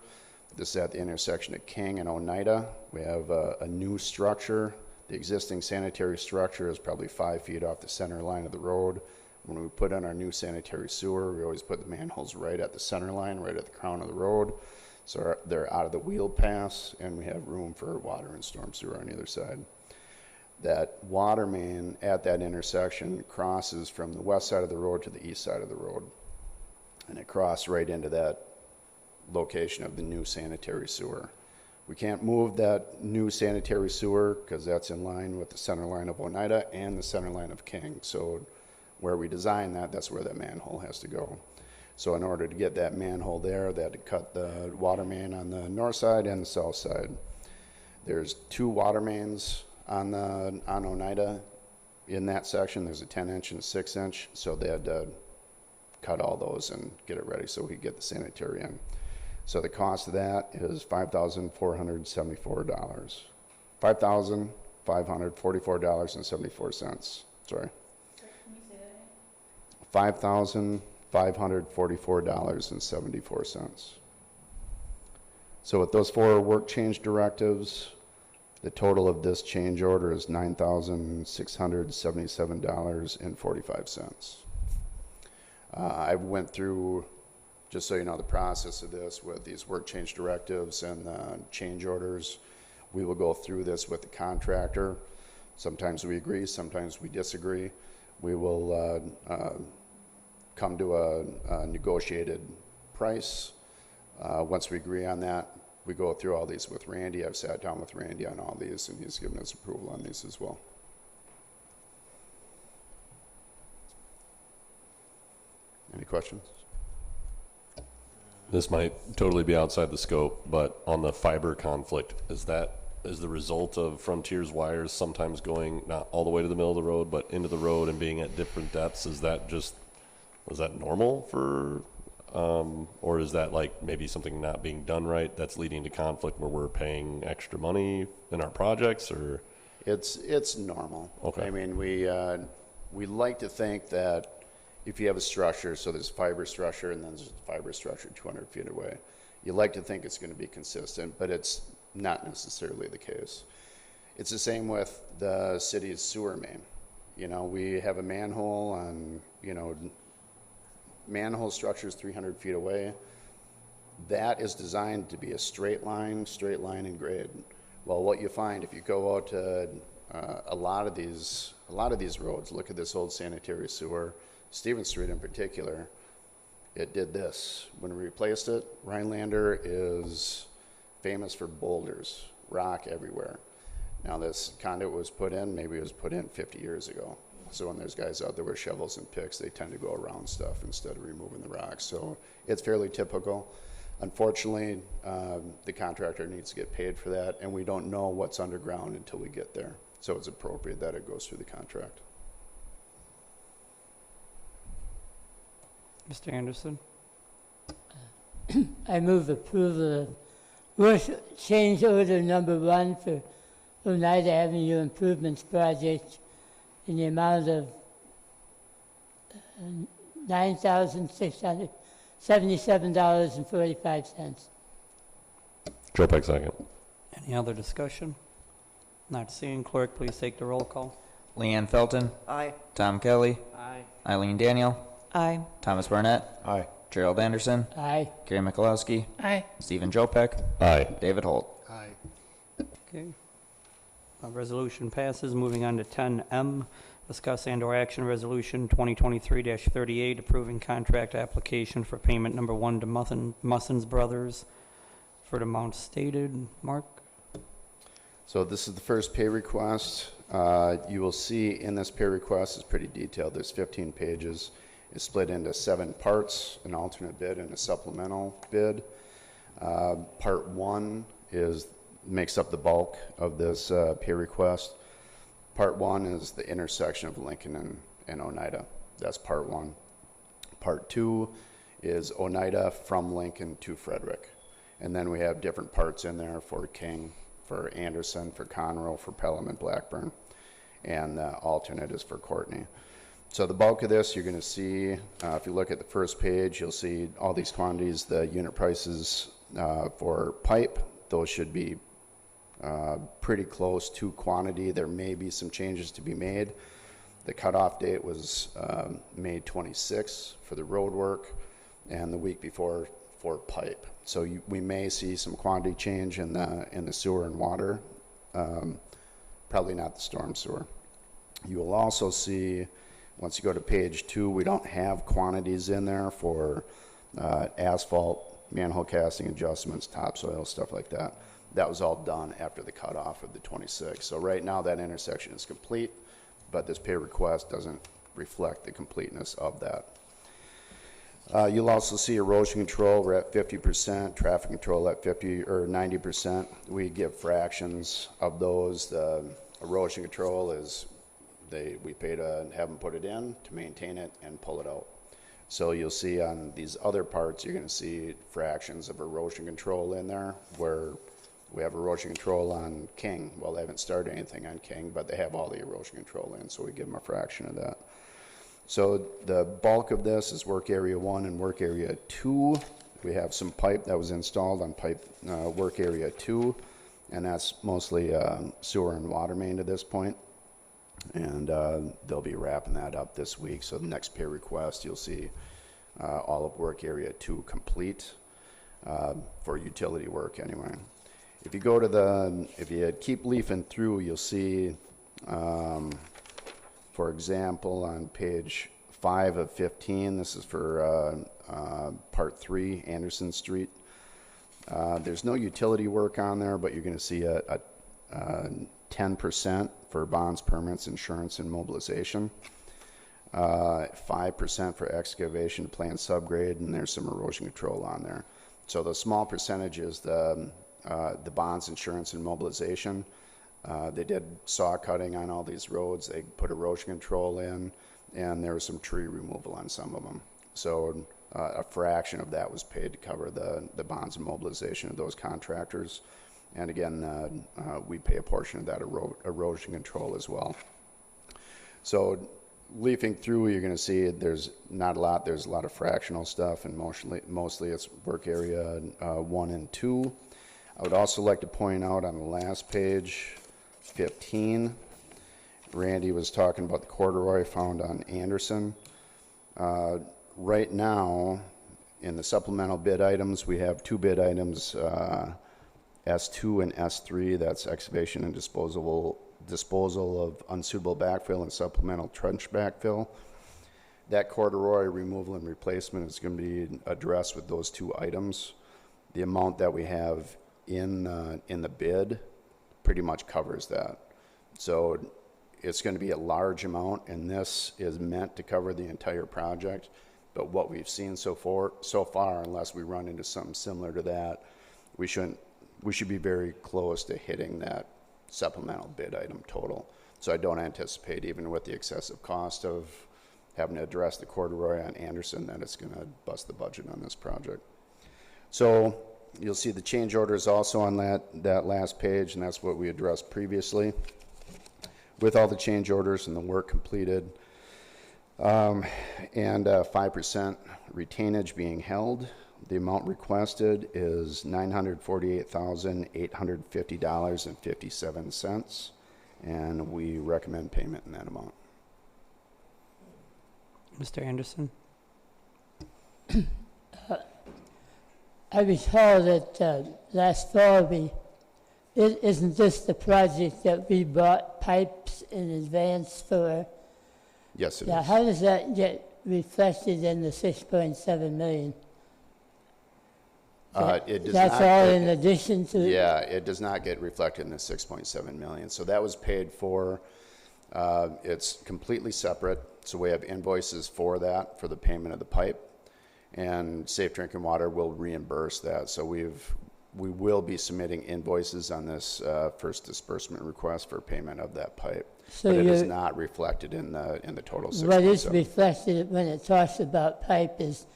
This is at the intersection of King and Oneida. We have a new structure. The existing sanitary structure is probably 5 feet off the center line of the road. When we put in our new sanitary sewer, we always put the manholes right at the center line, right at the crown of the road. So they're out of the wheel pass, and we have room for water and storm sewer on either side. That water main at that intersection crosses from the west side of the road to the east side of the road. And it crossed right into that location of the new sanitary sewer. We can't move that new sanitary sewer because that's in line with the center line of Oneida and the center line of King. So where we design that, that's where that manhole has to go. So in order to get that manhole there, they had to cut the water main on the north side and the south side. There's 2 water mains on Oneida. In that section, there's a 10-inch and a 6-inch, so they had to cut all those and get it ready so we could get the sanitary in. So the cost of that is $5,474. $5,544.74. Sorry. $5,544.74. So with those 4 work change directives, the total of this change order is $9,677.45. I went through, just so you know, the process of this with these work change directives and change orders. We will go through this with the contractor. Sometimes we agree, sometimes we disagree. We will come to a negotiated price. Once we agree on that, we go through all these with Randy. I've sat down with Randy on all these, and he's given us approval on these as well. Any questions? This might totally be outside the scope, but on the fiber conflict, is the result of Frontier's wires sometimes going not all the way to the middle of the road, but into the road and being at different depths? Was that normal for, or is that like maybe something not being done right that's leading to conflict where we're paying extra money in our projects, or? It's normal. Okay. I mean, we like to think that if you have a structure, so there's fiber structure and then there's a fiber structure 200 feet away, you like to think it's going to be consistent, but it's not necessarily the case. It's the same with the city's sewer main. You know, we have a manhole on, manhole structures 300 feet away. That is designed to be a straight line and grade. Well, what you find if you go out to a lot of these roads, look at this old sanitary sewer, Stevens Street in particular, it did this. When we replaced it, Rhinelander is famous for boulders, rock everywhere. Now this conduit was put in, maybe it was put in 50 years ago. So when there's guys out there with shovels and picks, they tend to go around stuff instead of removing the rocks. So it's fairly typical. Unfortunately, the contractor needs to get paid for that, and we don't know what's underground until we get there. So it's appropriate that it goes through the contract. Mr. Anderson? I move approval of work change order number 1 for Oneida Avenue Improvements Project in the amount of $9,677.45. Joe Peck, second. Any other discussion? Not seeing. Clerk, please take the roll call. Leanne Felton. Aye. Tom Kelly. Aye. Eileen Daniel. Aye. Thomas Barnett. Aye. Gerald Anderson. Aye. Gary Mikulowski. Aye. Stephen Jopek. Aye. David Holt. Aye. Okay. Resolution passes. Moving on to 10M, discuss and/or action resolution 2023-38, approving contract application for payment number 1 to Mussins Brothers for the amount stated. Mark? So this is the first pay request. You will see in this pay request is pretty detailed. There's 15 pages. It's split into 7 parts, an alternate bid and a supplemental bid. Part 1 makes up the bulk of this pay request. Part 1 is the intersection of Lincoln and Oneida. That's part 1. Part 2 is Oneida from Lincoln to Frederick. And then we have different parts in there for King, for Anderson, for Conroe, for Pelham and Blackburn. And the alternate is for Courtney. So the bulk of this you're going to see, if you look at the first page, you'll see all these quantities, the unit prices for pipe. Those should be pretty close to quantity. There may be some changes to be made. The cutoff date was May 26 for the road work and the week before for pipe. So we may see some quantity change in the sewer and water, probably not the storm sewer. You will also see, once you go to page 2, we don't have quantities in there for asphalt, manhole casting adjustments, topsoil, stuff like that. That was all done after the cutoff of the 26th. So right now that intersection is complete, but this pay request doesn't reflect the completeness of that. You'll also see erosion control, we're at 50%, traffic control at 50 or 90%. We give fractions of those. The erosion control is we pay to have them put it in, to maintain it and pull it out. So you'll see on these other parts, you're gonna see fractions of erosion control in there, where we have erosion control on King. Well, they haven't started anything on King, but they have all the erosion control in, so we give them a fraction of that. So the bulk of this is work area 1 and work area 2. We have some pipe that was installed on work area 2, and that's mostly sewer and water main to this point. And they'll be wrapping that up this week. So the next pay request, you'll see all of work area 2 complete for utility work anyway. If you go to if you keep leafing through, you'll see, for example, on page 5 of 15, this is for part 3, Anderson Street. There's no utility work on there, but you're going to see a 10% for bonds, permits, insurance, and mobilization. 5% for excavation, plant subgrade, and there's some erosion control on there. So the small percentage is the bonds, insurance, and mobilization. They did saw cutting on all these roads. They put erosion control in, and there was some tree removal on some of them. So a fraction of that was paid to cover the bonds and mobilization of those contractors. And again, we pay a portion of that erosion control as well. So leafing through, you're going to see there's not a lot. There's a lot of fractional stuff, and mostly it's work area 1 and 2. I would also like to point out on the last page, 15, Randy was talking about the corduroy found on Anderson. Right now, in the supplemental bid items, we have 2 bid items, S2 and S3, that's excavation and disposal of unsuitable backfill and supplemental trench backfill. That corduroy removal and replacement is going to be addressed with those 2 items. The amount that we have in the bid pretty much covers that. So it's going to be a large amount, and this is meant to cover the entire project. But what we've seen so far, unless we run into something similar to that, we should be very close to hitting that supplemental bid item total. So I don't anticipate, even with the excessive cost of having to address the corduroy on Anderson, that it's going to bust the budget on this project. So you'll see the change orders also on that last page, and that's what we addressed previously. With all the change orders and the work completed, and 5% retainage being held, the amount requested is $948,850.57, and we recommend payment in that amount. Mr. Anderson? I recall that last fall, isn't this the project that we bought pipes in advance for? Yes, it is. How does that get reflected in the 6.7 million? It does That's not, all in addition to? Yeah, it does not get reflected in the 6.7 million. So that was paid for. It's completely separate. So we have invoices for that, for the payment of the pipe, and Safe Drinking Water will reimburse that. So we will be submitting invoices on this first disbursement request for payment of that pipe. So but it is not reflected in the total 6.7. What is reflected when it talks about pipe is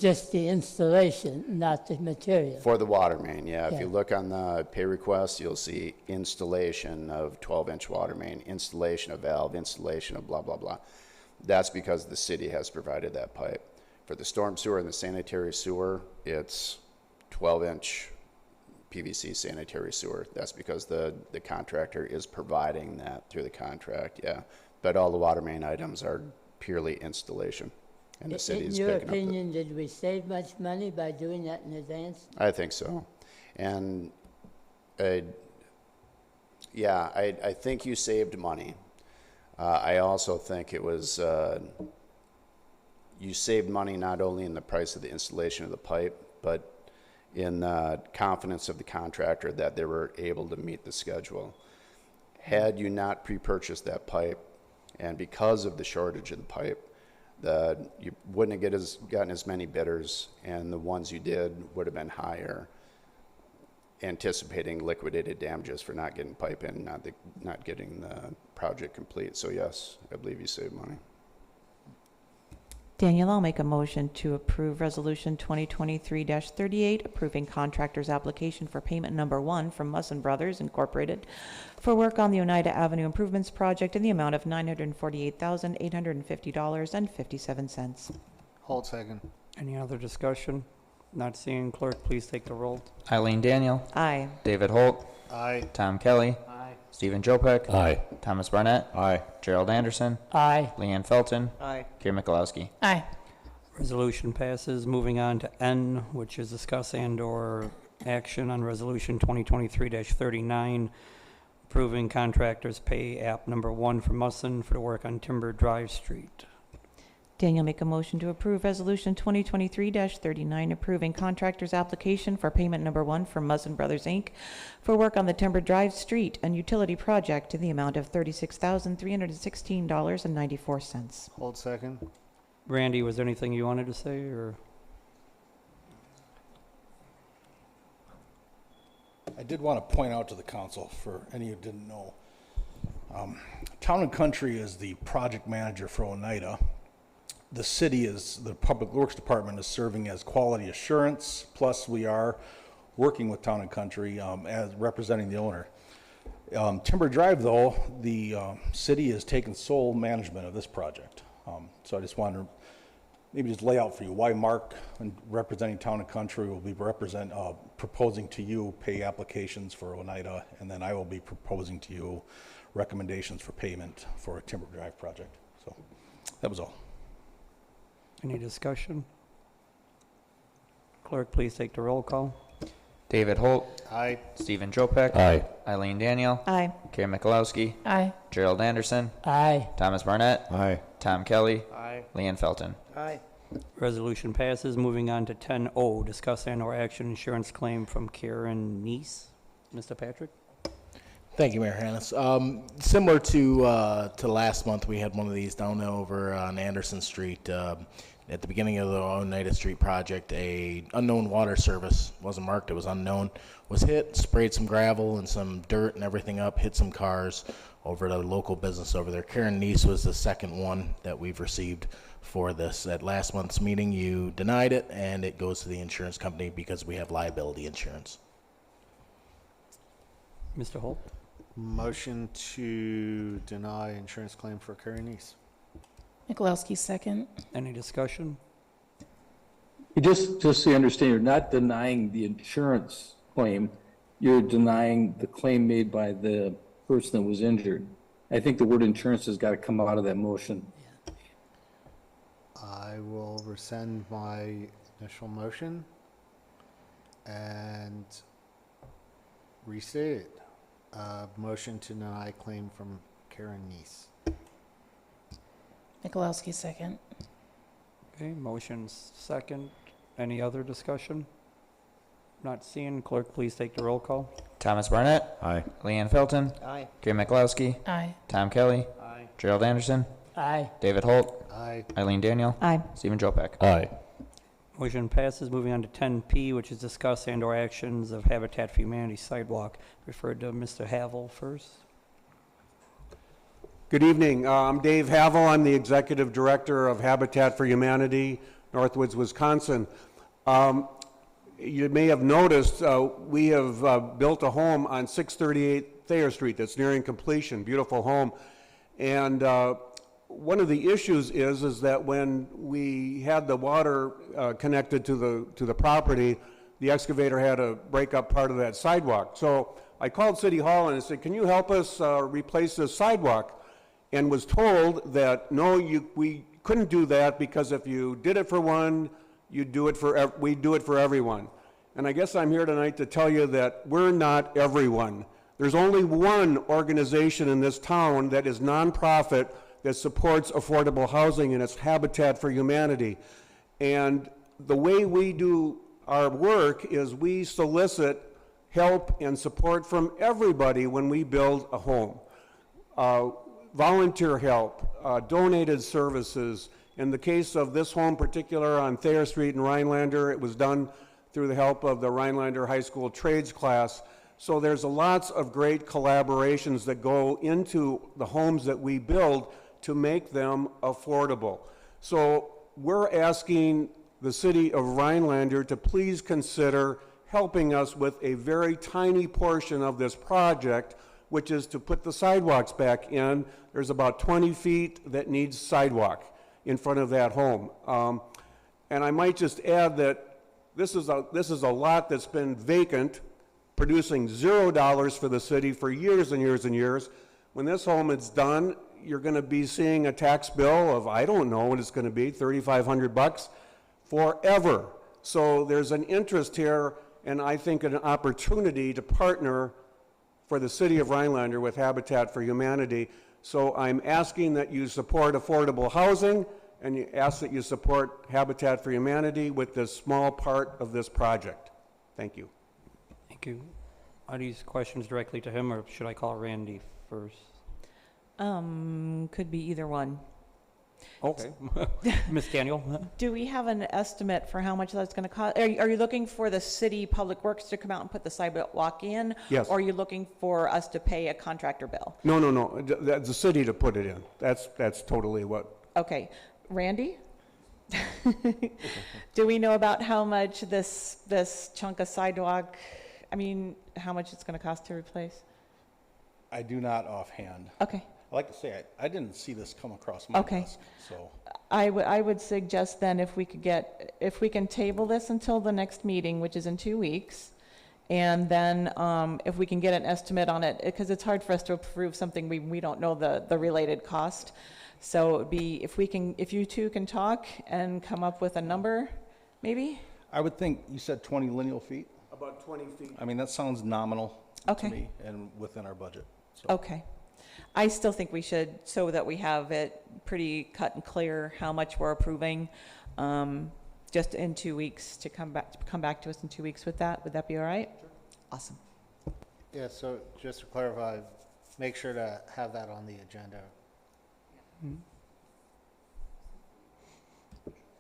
just the installation, not the material. For the water main, yeah. If you look on the pay request, you'll see installation of 12-inch water main, installation of valve, installation of blah, blah, blah. That's because the city has provided that pipe. For the storm sewer and the sanitary sewer, it's 12-inch PVC sanitary sewer. That's because the contractor is providing that through the contract, yeah. But all the water main items are purely installation. And the city's in your picking up opinion, did we save much money by doing that in advance? I think so. And I think you saved money. I also think it was, you saved money not only in the price of the installation of the pipe, but in the confidence of the contractor that they were able to meet the schedule. Had you not pre-purchased that pipe, and because of the shortage of the pipe, you wouldn't have gotten as many bidders, and the ones you did would have been higher, anticipating liquidated damages for not getting pipe in, not getting the project complete. So yes, I believe you saved money. Daniel, I'll make a motion to approve Resolution 2023-38, approving contractor's application for payment number 1 from Musson Brothers Incorporated for work on the Oneida Avenue Improvements Project in the amount of $948,850.57. Hold second. Any other discussion? Not seeing. Clerk, please take the roll. Eileen Daniel. Aye. David Holt. Aye. Tom Kelly. Aye. Stephen Jopek. Aye. Thomas Barnett. Aye. Gerald Anderson. Aye. Leanne Felton. Aye. Karen Mikulowski. Aye. Resolution passes. Moving on to N, which is discuss and/or action on Resolution 2023-39, approving contractors pay app number 1 for Musson for the work on Timber Drive Street. Daniel, make a motion to approve Resolution 2023-39, approving contractor's application for payment number 1 from Musson Brothers, Inc. for work on the Timber Drive Street and utility project in the amount of $36,316.94. Hold second. Randy, was there anything you wanted to say, or? I did want to point out to the council, for any who didn't know, Town and Country is the project manager for Oneida. The Public Works Department is serving as quality assurance, plus we are working with Town and Country as representing the owner. Timber Drive, though, the city has taken sole management of this project. So I just wanted to maybe just lay out for you why Mark, representing Town and Country, will be proposing to you pay applications for Oneida, and then I will be proposing to you recommendations for payment for a Timber Drive project. So that was all. Any discussion? Clerk, please take the roll call. David Holt. Aye. Stephen Jopek. Aye. Eileen Daniel. Aye. Karen Mikulowski. Aye. Gerald Anderson. Aye. Thomas Barnett. Aye. Tom Kelly. Aye. Leanne Felton. Aye. Resolution passes. Moving on to 10O, discuss and/or action insurance claim from Karen Neese. Mr. Patrick? Thank you, Mayor Hannes. Similar to last month, we had one of these down over on Anderson Street. At the beginning of the Oneida Street project, a unknown water service, wasn't marked, it was unknown, was hit, sprayed some gravel and some dirt and everything up, hit some cars over at a local business over there. Karen Neese was the second one that we've received for this. At last month's meeting, you denied it, and it goes to the insurance company because we have liability insurance. Mr. Holt? Motion to deny insurance claim for Karen Neese. Mikulowski, second. Any discussion? Just so you understand, you're not denying the insurance claim, you're denying the claim made by the person that was injured. I think the word insurance has got to come out of that motion. I will rescind my initial motion and restate it. Motion to deny claim from Karen Neese. Mikulowski, second. Okay, motion's second. Any other discussion? Not seeing. Clerk, please take the roll call. Thomas Barnett. Aye. Leanne Felton. Aye. Karen Mikulowski. Aye. Tom Kelly. Aye. Gerald Anderson. Aye. David Holt. Aye. Eileen Daniel. Aye. Stephen Jopek. Aye. Motion passes. Moving on to 10P, which is discuss and/or actions of Habitat for Humanity sidewalk. Referred to Mr. Havel first. Good evening. I'm Dave Havel. I'm the Executive Director of Habitat for Humanity, Northwoods, Wisconsin. You may have noticed we have built a home on 638 Thayer Street that's nearing completion. Beautiful home. And one of the issues is that when we had the water connected to the property, the excavator had to break up part of that sidewalk. So I called City Hall and I said, can you help us replace this sidewalk? And was told that no, we couldn't do that because if you did it for one, we'd do it for everyone. And I guess I'm here tonight to tell you that we're not everyone. There's only one organization in this town that is nonprofit that supports affordable housing, and it's Habitat for Humanity. And the way we do our work is we solicit help and support from everybody when we build a home. Volunteer help, donated services. In the case of this home particular on Thayer Street in Rhinelander, it was done through the help of the Rhinelander High School trades class. So there's lots of great collaborations that go into the homes that we build to make them affordable. So we're asking the city of Rhinelander to please consider helping us with a very tiny portion of this project, which is to put the sidewalks back in. There's about 20 feet that needs sidewalk in front of that home. And I might just add that this is a lot that's been vacant, producing $0 for the city for years and years and years. When this home is done, you're going to be seeing a tax bill of, I don't know what it's going to be, $3,500 forever. So there's an interest here, and I think an opportunity to partner for the city of Rhinelander with Habitat for Humanity. So I'm asking that you support affordable housing, and you ask that you support Habitat for Humanity with this small part of this project. Thank you. Thank you. Are these questions directly to him, or should I call Randy first? Could be either one. Okay. Ms. Daniel? Do we have an estimate for how much that's going to cost? Are you looking for the city public works to come out and put the sidewalk in? Yes. Or are you looking for us to pay a contractor bill? No. The city to put it in. That's totally what. Okay. Randy? Do we know about how much this chunk of sidewalk, how much it's going to cost to replace? I do not offhand. Okay. I like to say, I didn't see this come across my desk, so. I would suggest then if we can table this until the next meeting, which is in 2 weeks, and then if we can get an estimate on it, because it's hard for us to approve something we don't know the related cost. So it would be, if you two can talk and come up with a number, maybe? I would think, you said 20 lineal feet? About 20 feet. That sounds nominal to me and within our budget. So. Okay. I still think we should, so that we have it pretty cut and clear how much we're approving, just in 2 weeks to come back to us in 2 weeks with that. Would that be all right? Sure. Awesome. Yeah, so just to clarify, make sure to have that on the agenda.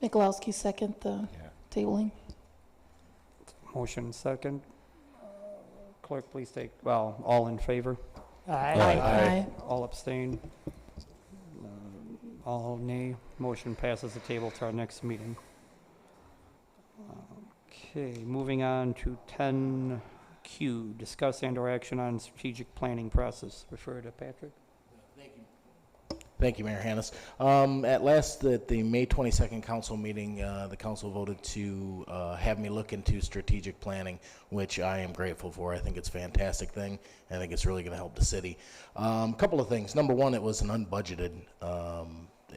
Mikulowski, second the tabling. Motion second. Clerk, please take, all in favor? Aye. All abstain? All nay? Motion passes the table to our next meeting. Okay, moving on to 10Q, discuss and/or action on strategic planning process. Refer to Patrick. Thank you, Mayor Hannes. At the May 22nd council meeting, the council voted to have me look into strategic planning, which I am grateful for. I think it's a fantastic thing. I think it's really going to help the city. A couple of things. Number one, it was an unbudgeted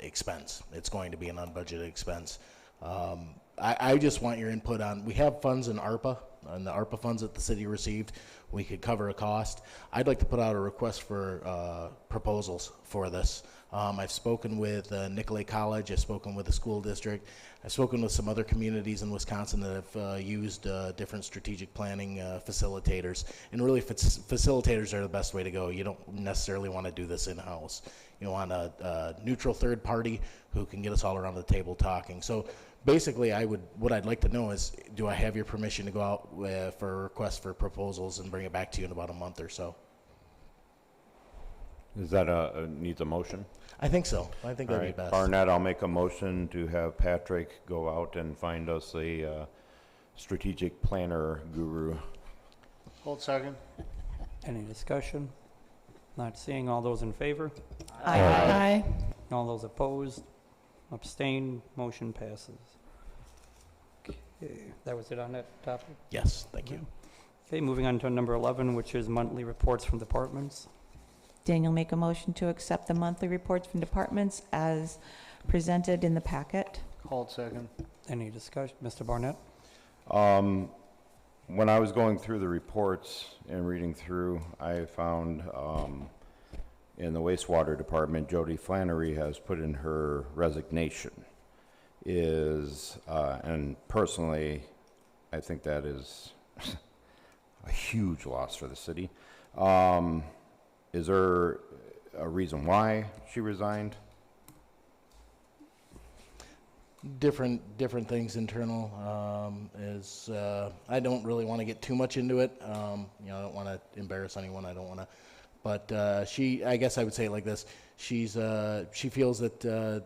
expense. It's going to be an unbudgeted expense. I just want your input on, we have funds in ARPA, and the ARPA funds that the city received, we could cover a cost. I'd like to put out a request for proposals for this. I've spoken with Nicolay College, I've spoken with the school district, I've spoken with some other communities in Wisconsin that have used different strategic planning facilitators, and really facilitators are the best way to go. You don't necessarily want to do this in-house. You want a neutral third party who can get us all around the table talking. So basically, what I'd like to know is, do I have your permission to go out for a request for proposals and bring it back to you in about a month or so? Is that needs a motion? I think so. I think that'd be best. Barnett, I'll make a motion to have Patrick go out and find us a strategic planner guru. Hold second. Any discussion? Not seeing. All those in favor? Aye. All those opposed? Abstain? Motion passes. Okay, that was it on that topic? Yes, thank you. Okay, moving on to number 11, which is monthly reports from departments. Daniel, make a motion to accept the monthly reports from departments as presented in the packet. Hold second. Any discussion? Mr. Barnett? When I was going through the reports and reading through, I found in the wastewater department, Jody Flannery has put in her resignation. And personally, I think that is a huge loss for the city. Is there a reason why she resigned? Different things internal. I don't really want to get too much into it. You know, I don't want to embarrass anyone. I don't want to. But I guess I would say it like this. She feels that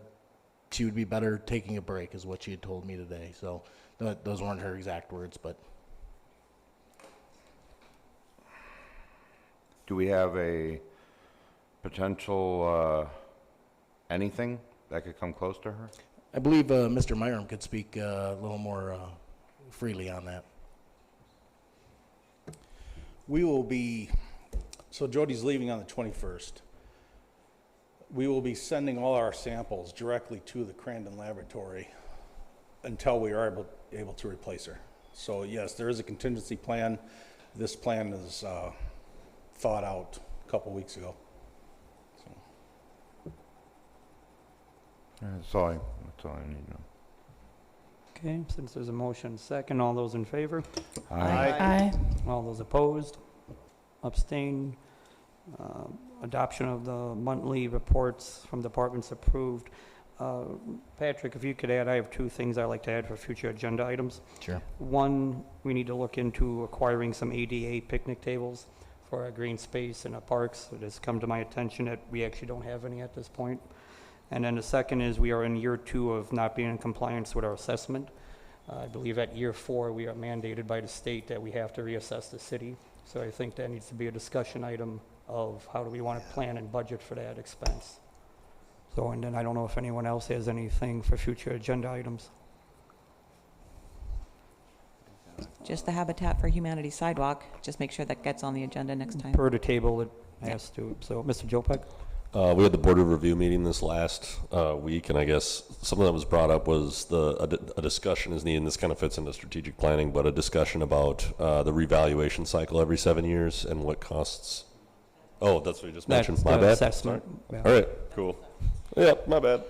she would be better taking a break, is what she had told me today. So those weren't her exact words, but. Do we have a potential anything that could come close to her? I believe Mr. Myram could speak a little more freely on that. We will be, so Jody's leaving on the 21st. We will be sending all our samples directly to the Crandon laboratory until we are able to replace her. So yes, there is a contingency plan. This plan is thought out a couple weeks ago. That's all I need to know. Okay, since there's a motion second, all those in favor? Aye. All those opposed? Abstained? Adoption of the monthly reports from departments approved. Patrick, if you could add, I have two things I'd like to add for future agenda items. Sure. One, we need to look into acquiring some ADA picnic tables for our green space in our parks. It has come to my attention that we actually don't have any at this point. And then the second is we are in year 2 of not being in compliance with our assessment. I believe at year 4, we are mandated by the state that we have to reassess the city. So I think that needs to be a discussion item of how do we want to plan and budget for that expense. So, and then I don't know if anyone else has anything for future agenda items. Just the Habitat for Humanity sidewalk, just make sure that gets on the agenda next time. Per the table, it has to. So, Mr. Jopek? We had the board of review meeting this last week, and I guess something that was brought up was a discussion is needed, and this kind of fits into strategic planning, but a discussion about the revaluation cycle every 7 years and what costs. Oh, that's what you just mentioned. That's My the bad. assessment. Yeah. All right, cool. Yeah, my bad.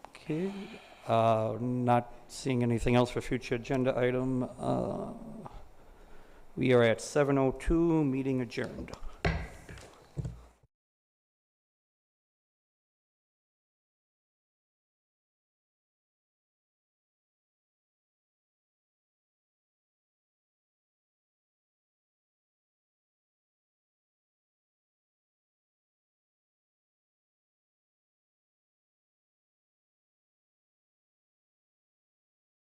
Okay. Not seeing anything else for future agenda item. We are at 7:02, meeting adjourned.